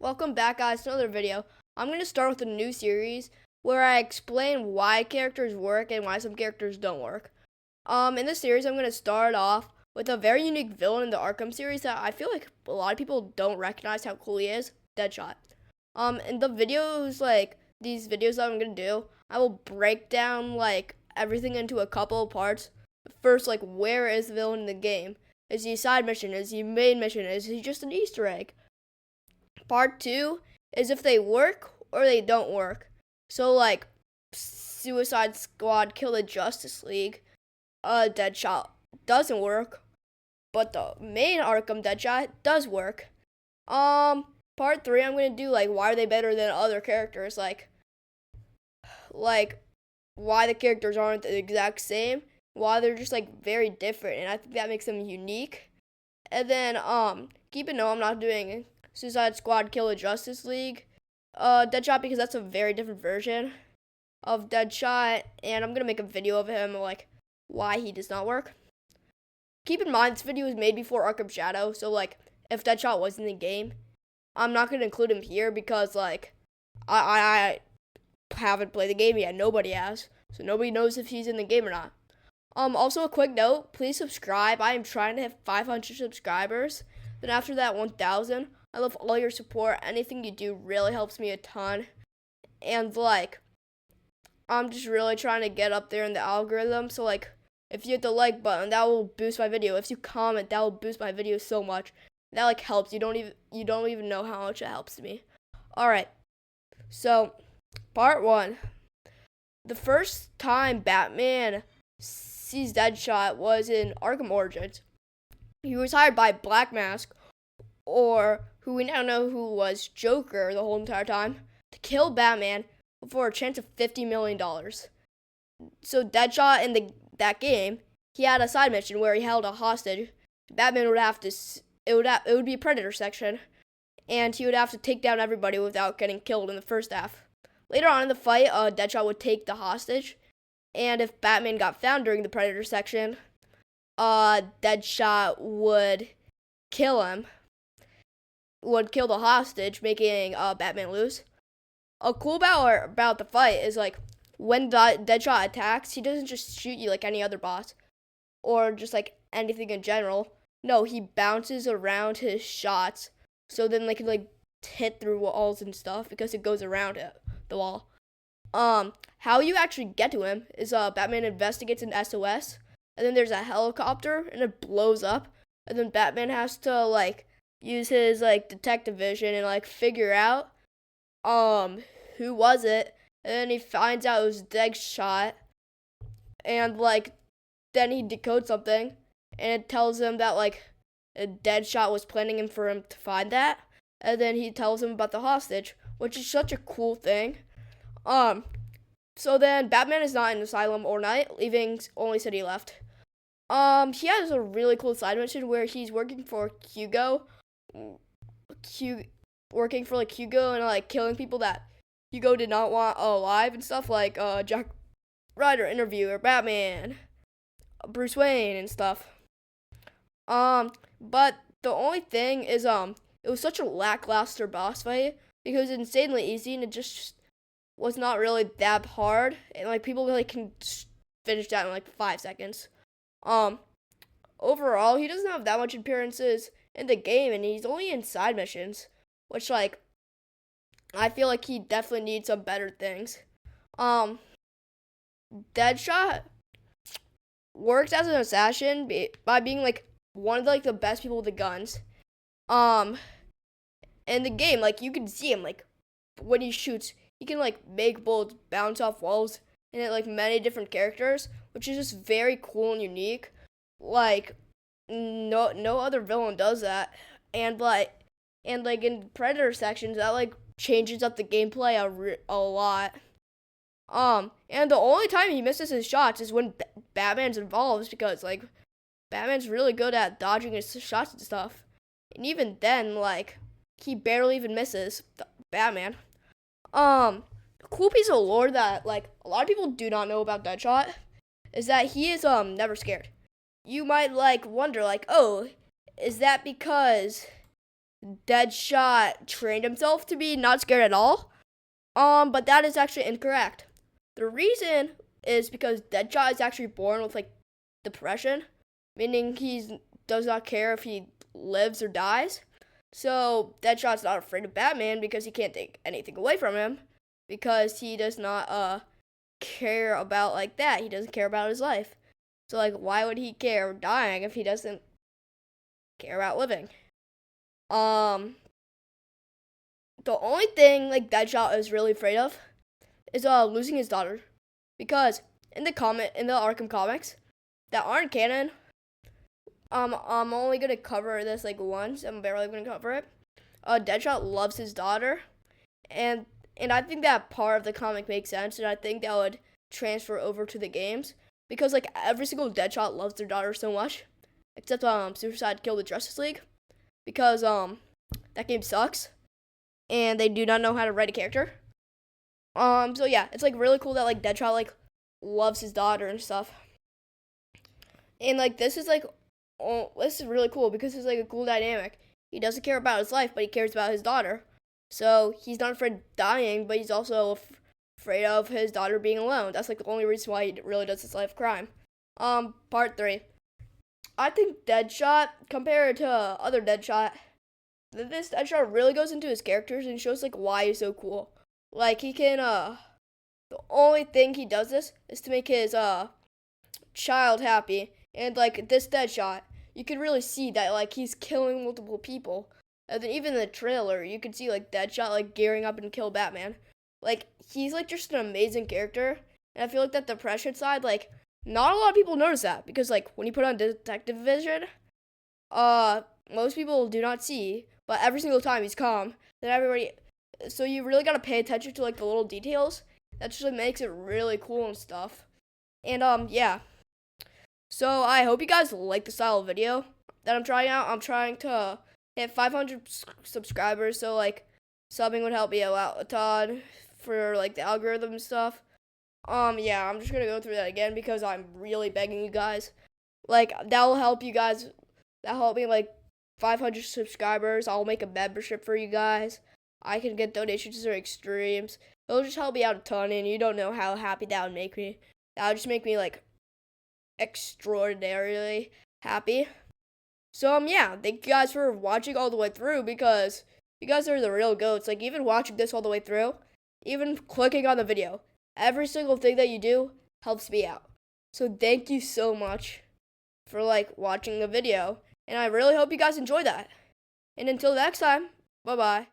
Welcome back, guys, to another video. I'm going to start with a new series where I explain why characters work and why some characters don't work. In this series, I'm going to start off with a very unique villain in the Arkham series that I feel like a lot of people don't recognize how cool he is, Deadshot. In the videos, these videos that I'm going to do, I will break down, everything into a couple of parts. First, where is the villain in the game? Is he a side mission? Is he a main mission? Is he just an Easter egg? Part 2 is if they work or they don't work. So, Suicide Squad Kill the Justice League, Deadshot doesn't work, but the main Arkham Deadshot does work. Part 3, I'm gonna do, why are they better than other characters, like, why the characters aren't the exact same, why they're just, very different, and I think that makes them unique. And then, keep in mind, I'm not doing Suicide Squad Kill the Justice League Deadshot because that's a very different version of Deadshot, and I'm gonna make a video of him, why he does not work. Keep in mind, this video was made before Arkham Shadow, so, if Deadshot was in the game, I'm not gonna include him here because, I haven't played the game yet. Nobody has, so nobody knows if he's in the game or not. Also, a quick note, please subscribe. I am trying to hit 500 subscribers. Then after that 1,000, I love all your support. Anything you do really helps me a ton. And, I'm just really trying to get up there in the algorithm. So, if you hit the like button, that will boost my video. If you comment, that will boost my video so much. That, helps. You don't even know how much it helps me. Alright. So, part 1. The first time Batman sees Deadshot was in Arkham Origins. He was hired by Black Mask, or who we now know who was Joker the whole entire time, to kill Batman for a chance of $50 million. So Deadshot in that game, he had a side mission where he held a hostage. Batman would have to, it would be a Predator section, and he would have to take down everybody without getting killed in the first half. Later on in the fight, Deadshot would take the hostage, and if Batman got found during the Predator section, Deadshot would kill him, would kill the hostage, making Batman lose. A cool part about the fight is, when Deadshot attacks, he doesn't just shoot you like any other boss, or just, anything in general. No, he bounces around his shots, so then they can, hit through walls and stuff, because it goes around the wall. How you actually get to him is, Batman investigates an SOS, and then there's a helicopter, and it blows up, and then Batman has to, use his, detective vision and, figure out, who was it, and then he finds out it was Deadshot, and, then he decodes something, and it tells him that, a Deadshot was planning for him to find that, and then he tells him about the hostage, which is such a cool thing. So then Batman is not in asylum or not, leaving only City left. He has a really cool side mission where he's working for Hugo, and killing people that Hugo did not want alive and stuff, Jack Ryder interview or Batman, Bruce Wayne and stuff. But the only thing is, it was such a lackluster boss fight because it's insanely easy and it just was not really that hard, and people can finish that in 5 seconds. Overall, he doesn't have that much appearances in the game, and he's only in side missions, which I feel like he definitely needs some better things. Deadshot works as an assassin by being one of the best people with the guns. In the game, you can see him when he shoots. He can make bullets bounce off walls and hit many different characters, which is just very cool and unique. No other villain does that. And in Predator sections, that changes up the gameplay a lot. And the only time he misses his shots is when Batman's involved, because Batman's really good at dodging his shots and stuff. And even then, he barely even misses Batman. Cool piece of lore that, a lot of people do not know about Deadshot is that he is, never scared. You might, wonder, oh, is that because Deadshot trained himself to be not scared at all. But that is actually incorrect. The reason is because Deadshot is actually born with like depression, meaning he does not care if he lives or dies. So Deadshot's not afraid of Batman because he can't take anything away from him, because he does not care about like that. He doesn't care about his life. So like, why would he care dying if he doesn't care about living? The only thing like Deadshot is really afraid of is losing his daughter, because in the Arkham comics that aren't canon, I'm only gonna cover this like once. I'm barely gonna cover it. Deadshot loves his daughter, and I think that part of the comic makes sense, and I think that would transfer over to the games, because like every single Deadshot loves their daughter so much, except Suicide Kill the Justice League, because that game sucks, and they do not know how to write a character. So yeah, it's like really cool that like Deadshot like loves his daughter and stuff, and like this is really cool because it's like a cool dynamic. He doesn't care about his life, but he cares about his daughter. So he's not afraid of dying, but he's also afraid of his daughter being alone. That's like the only reason why he really does this life crime. Part 3. I think Deadshot, compared to other Deadshot, this Deadshot really goes into his characters and shows like why he's so cool. Like he can the only thing he does this is to make his child happy. And like this Deadshot, you can really see that like he's killing multiple people. And then even in the trailer, you can see like Deadshot like gearing up and kill Batman. Like he's like just an amazing character. And I feel like that depression side, like not a lot of people notice that, because like when you put on detective vision, most people do not see. But every single time he's calm, then everybody. So you really gotta pay attention to like the little details. That just like, makes it really cool and stuff. And yeah. So I hope you guys like the style of video that I'm trying out. I'm trying to hit 500 subscribers, so like subbing would help me out a ton for like the algorithm and stuff. Yeah, I'm just gonna go through that again because I'm really begging you guys. Like that will help you guys. That'll help me like 500 subscribers. I'll make a membership for you guys. I can get donations during streams. It'll just help me out a ton, and you don't know how happy that would make me. That would just make me like extraordinarily happy. So yeah, thank you guys for watching all the way through, because you guys are the real goats. Like even watching this all the way through, even clicking on the video, every single thing that you do helps me out. So thank you so much for like watching the video, and I really hope you guys enjoy that. And until next time, bye bye.